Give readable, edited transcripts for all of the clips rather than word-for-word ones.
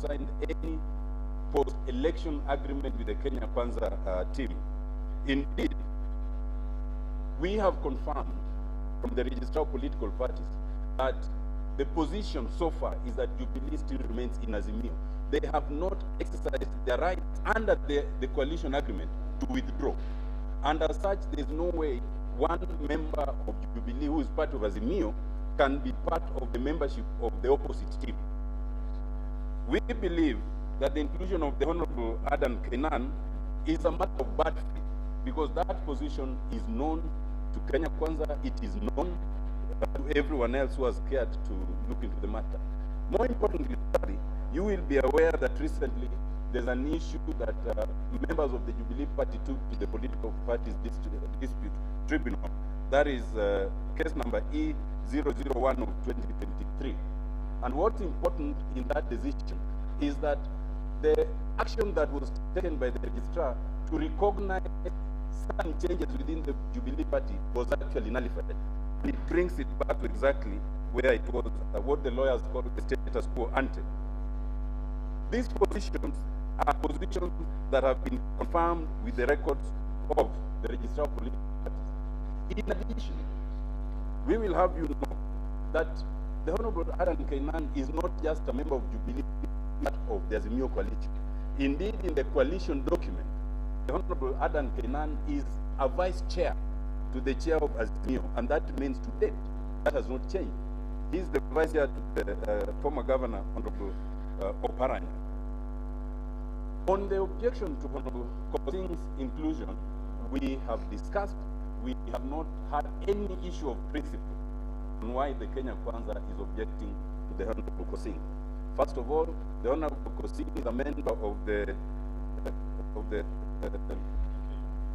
signed any post-election agreement with the Kenya Kwanza team. Indeed, we have confirmed from the registrar of political parties that the position so far is that Jubilee still remains in Azimio. They have not exercised their rights under the coalition agreement to withdraw. And as such, there is no way one member of Jubilee who is part of Azimio can be part of the membership of the opposite team. We believe that the inclusion of the Honorable Adan Keynan is a matter of bad faith, because that position is known to Kenya Kwanza, it is known to everyone else who has cared to look into the matter. More importantly, you will be aware that recently there's an issue that members of the Jubilee Party took to the political parties dispute tribunal. That is case number E001 of 2023. And what's important in that decision is that the action that was taken by the registrar to recognize some changes within the Jubilee Party was actually nullified. And it brings it back to exactly where it was, what the lawyers call the status quo ante. These positions are positions that have been confirmed with the records of the registrar of political parties. In addition, we will have you know that the Honorable Adan Keynan is not just a member of Jubilee, part of the Azimio coalition. Indeed, in the coalition document, the Honorable Adan Keynan is a vice chair to the chair of Azimio, and that remains to date. That has not changed. He's the vice chair to the former governor, Honorable Oparanya. On the objection to Honorable Kosing's inclusion, we have discussed, we have not had any issue of principle on why the Kenya Kwanza is objecting to the Honorable Kosing. First of all, the Honorable Kosing is a member of the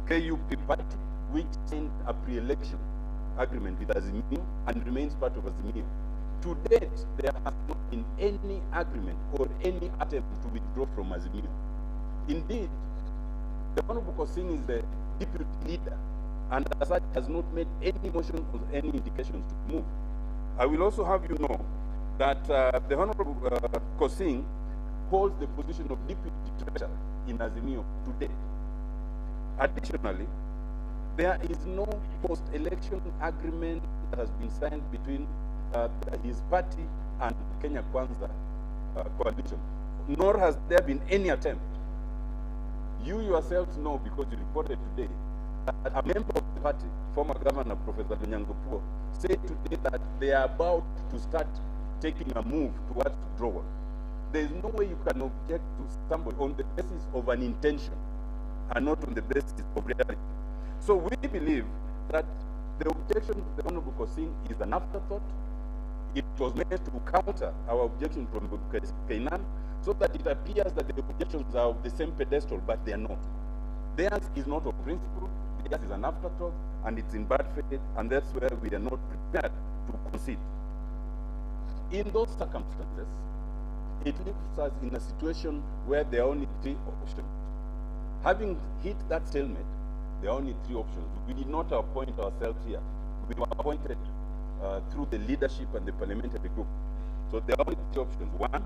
KUP party, which signed a pre-election agreement with Azimio and remains part of Azimio. To date, there has not been any agreement or any attempt to withdraw from Azimio. Indeed, the Honorable Kosing is the deputy leader, and as such has not made any motion or any indications to move. I will also have you know that the Honorable Kosing holds the position of deputy treasurer in Azimio today. Additionally, there is no post-election agreement that has been signed between his party and Kenya Kwanza coalition, nor has there been any attempt. You yourselves know, because you reported today, that a member of the party, former Governor Professor Nyangopuo, said today that they are about to start taking a move towards withdrawal. There is no way you can object to somebody on the basis of an intention and not on the basis of reality. So we believe that the objection to the Honorable Kosing is an afterthought. It was meant to counter our objection to Honorable Keynan, so that it appears that the objections are of the same pedestal, but they are not. Theirs is not of principle, theirs is an afterthought, and it's in bad faith, and that's where we are not prepared to concede. In those circumstances, it leaves us in a situation where there are only three options. Having hit that stalemate, there are only three options. We did not appoint ourselves here. We were appointed through the leadership and the parliamentary group. So there are only three options. One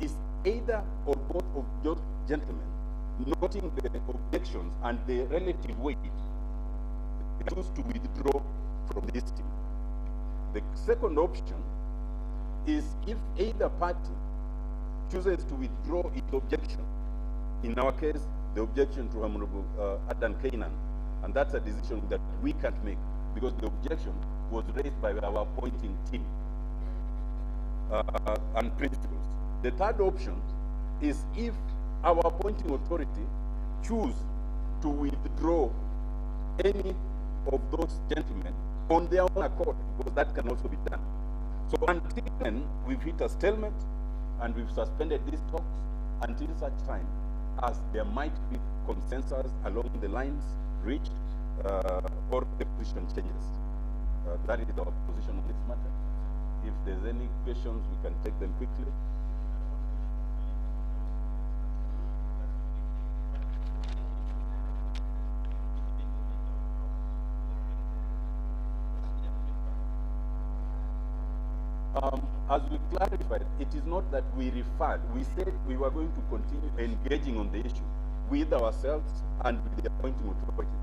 is either or both of those gentlemen, noting the objections and the relative weight, choose to withdraw from this team. The second option is if either party chooses to withdraw its objection. In our case, the objection to Honorable Adan Keynan, and that's a decision that we can't make because the objection was raised by our appointing team and principals. The third option is if our appointing authority choose to withdraw any of those gentlemen on their own accord, because that can also be done. So until then, we've hit a stalemate and we've suspended these talks until such time as there might be consensus along the lines reached or the position changes. That is our position on this matter. If there's any questions, we can take them quickly. As we clarified, it is not that we referred. We said we were going to continue engaging on the issue with ourselves and with the appointing authorities.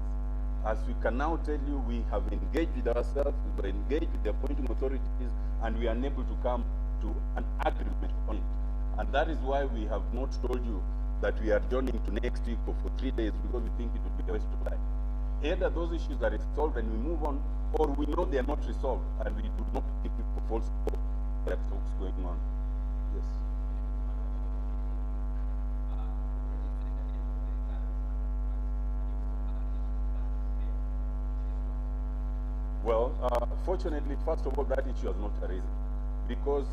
As we can now tell you, we have engaged with ourselves, we were engaged with the appointing authorities, and we are unable to come to an agreement on it. And that is why we have not told you that we are joining to next week or for 3 days, because we think it would be a waste of time. Either those issues are resolved and we move on, or we know they are not resolved and we do not give people false hope that talks going on. Yes. Well, fortunately, first of all, that issue has not arisen, because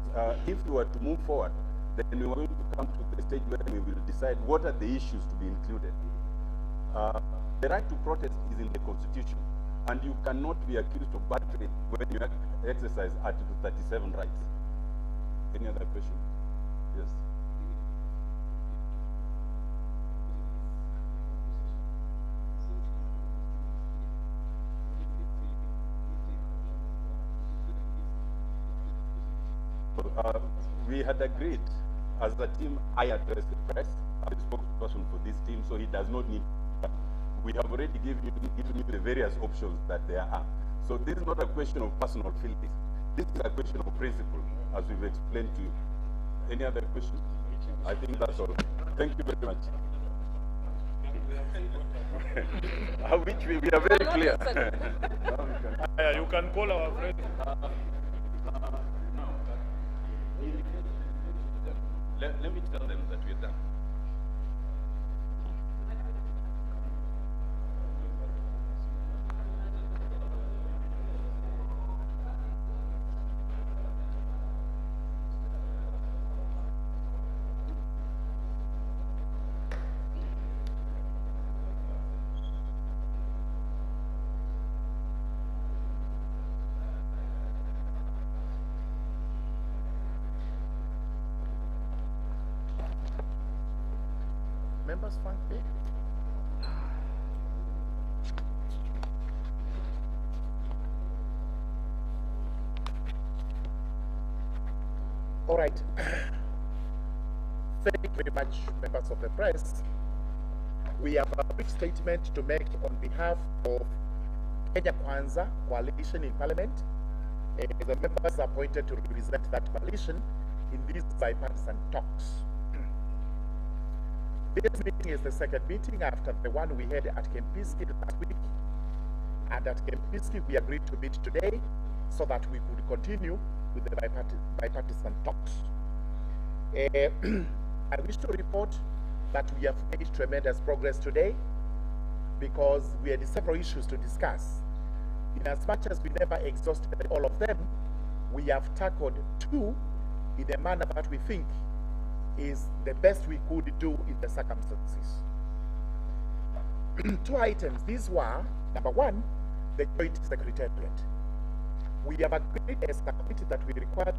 if we were to move forward, then we were going to come to the stage where we will decide what are the issues to be included. The right to protest is in the Constitution, and you cannot be accused of battery when you exercise Article 37 rights. Any other question? Yes. We had agreed as a team. I addressed the press, I'm the spokesperson for this team, so he does not need. We have already given you the various options that there are. So this is not a question of personal feelings. This is a question of principle, as we've explained to you. Any other questions? I think that's all. Thank you very much. Which we are very clear. You can call our friend. Let me tell them that we're done. Members, Frank B. All right. Thank you very much, members of the press. We have a brief statement to make on behalf of Kenya Kwanza coalition in Parliament. The members are appointed to represent that coalition in these bipartisan talks. This meeting is the second meeting after the one we had at Kempiski last week. And at Kempiski, we agreed to meet today so that we could continue with the bipartisan talks. I wish to report that we have made tremendous progress today because we had several issues to discuss. In as much as we never exhausted all of them, we have tackled two in a manner that we think is the best we could do in the circumstances. Two items, these were, number one, the joint secretariat. We have agreed as a committee that we require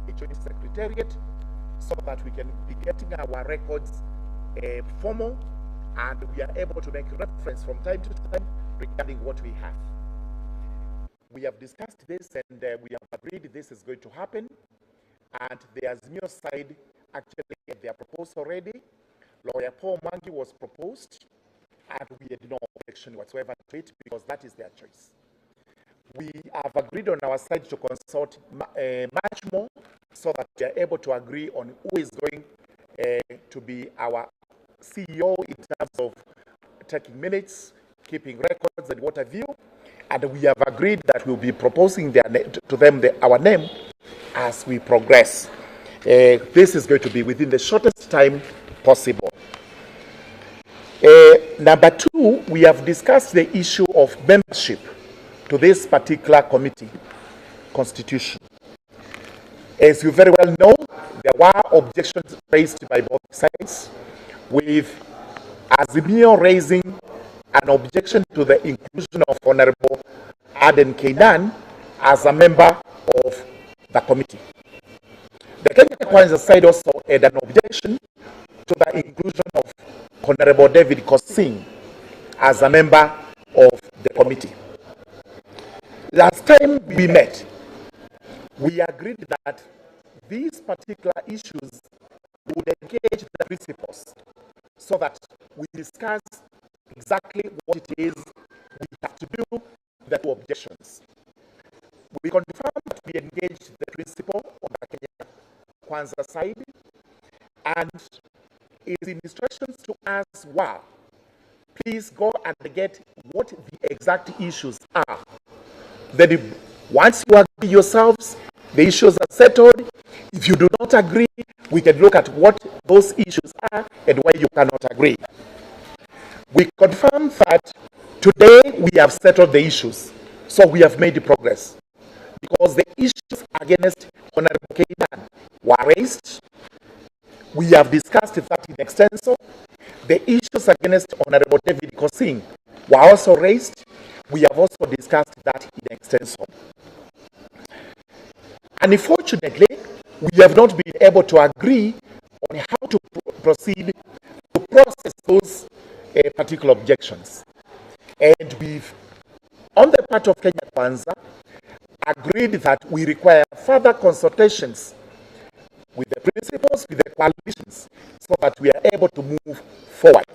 a joint secretariat so that we can be getting our records formal and we are able to make reference from time to time regarding what we have. We have discussed this and we have agreed this is going to happen, and the Azimio side actually had their proposal already. Lawyer Paul Mangi was proposed, and we had no objection whatsoever to it because that is their choice. We have agreed on our side to consult much more so that we are able to agree on who is going to be our CEO in terms of taking minutes, keeping records, and what have you. And we have agreed that we'll be proposing to them our name as we progress. This is going to be within the shortest time possible. Number two, we have discussed the issue of membership to this particular committee constitution. As you very well know, there were objections raised by both sides, with Azimio raising an objection to the inclusion of Honorable Aden Kainan as a member of the committee. The Kenya Kwanza side also had an objection to the inclusion of Honorable David Kosing as a member of the committee. Last time we met, we agreed that these particular issues would engage the principals so that we discuss exactly what it is we have to do with the two objections. We confirm that we engaged the principal on the Kwanza side, and his instructions to us were, please go and get what the exact issues are. Then once you agree yourselves, the issues are settled. If you do not agree, we can look at what those issues are and why you cannot agree. We confirm that today we have settled the issues, so we have made progress. Because the issues against Honorable Kainan were raised, we have discussed that in extenso. The issues against Honorable David Kosing were also raised. We have also discussed that in extenso. Unfortunately, we have not been able to agree on how to proceed to process those particular objections. And we've, on the part of Kenya Kwanza, agreed that we require further consultations with the principals, with the coalitions, so that we are able to move forward.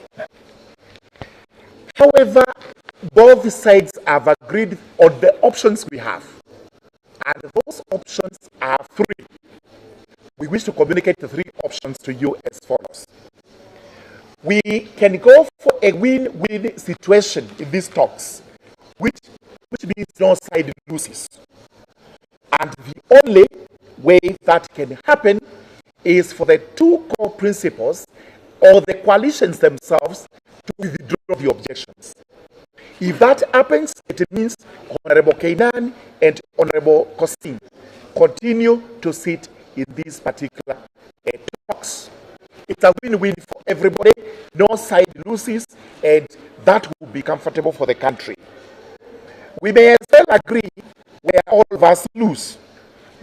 However, both sides have agreed on the options we have. And those options are three. We wish to communicate the three options to you as follows. We can go for a win-win situation in these talks, which means no side loses. And the only way that can happen is for the two core principles or the coalitions themselves to withdraw the objections. If that happens, it means Honorable Kainan and Honorable Kosing continue to sit in these particular talks. It's a win-win for everybody, no side loses, and that will be comfortable for the country. We may as well agree where all of us lose,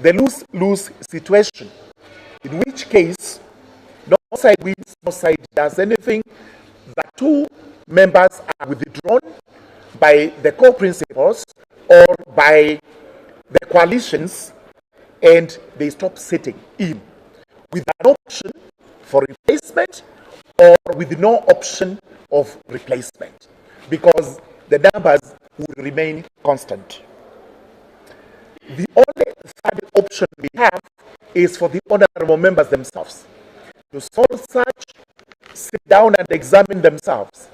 the lose-lose situation, in which case no side wins, no side does anything. The two members are withdrawn by the core principals or by the coalitions, and they stop sitting in with an option for replacement or with no option of replacement, because the numbers will remain constant. The only third option we have is for the honorable members themselves to solve such, sit down and examine themselves,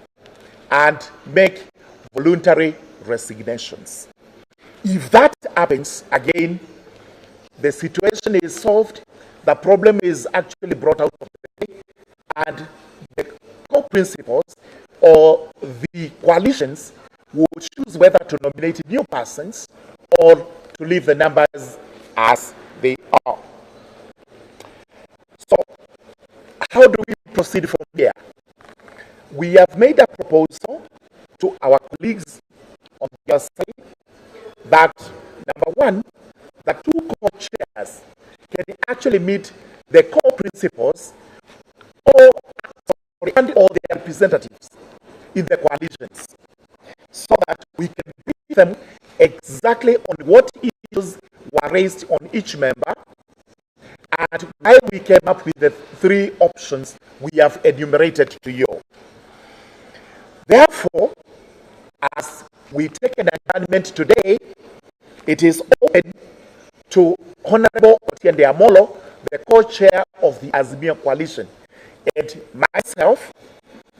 and make voluntary resignations. If that happens, again, the situation is solved, the problem is actually brought out of the way, and the core principals or the coalitions will choose whether to nominate new persons or to leave the numbers as they are. So, how do we proceed from here? We have made a proposal to our colleagues on the other side that, number one, the two co-chairs can actually meet the core principals and all their representatives in the coalitions, so that we can brief them exactly on what issues were raised on each member and why we came up with the three options we have enumerated to you. Therefore, as we take an adjournment today, it is open to Honorable Otiende Amolo, the co-chair of the Azimio coalition, and myself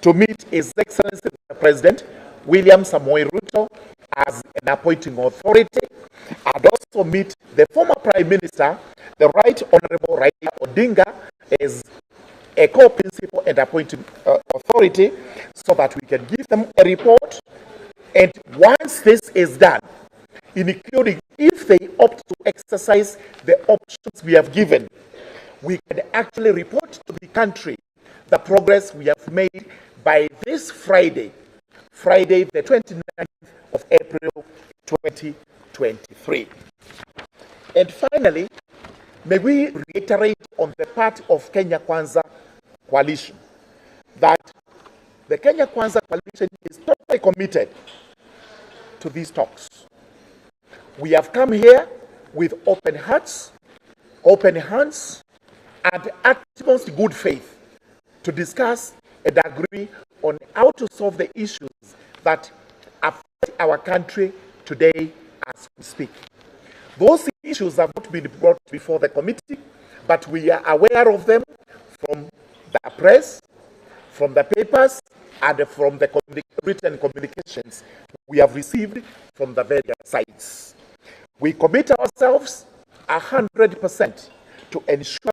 to meet His Excellency the President William Ruto as an appointing authority, and also meet the former Prime Minister, the Right Honorable Raila Odinga, as a co-principal and appointing authority, so that we can give them a report. And once this is done, including if they opt to exercise the options we have given, we can actually report to the country the progress we have made by this Friday, the 29th of April 2023. And finally, may we reiterate on the part of Kenya Kwanza coalition that the Kenya Kwanza coalition is totally committed to these talks. We have come here with open hearts, open hands, and utmost good faith to discuss and agree on how to solve the issues that affect our country today as we speak. Those issues have not been brought before the committee, but we are aware of them from the press, from the papers, and from the written communications we have received from the various sides. We commit ourselves 100% to ensure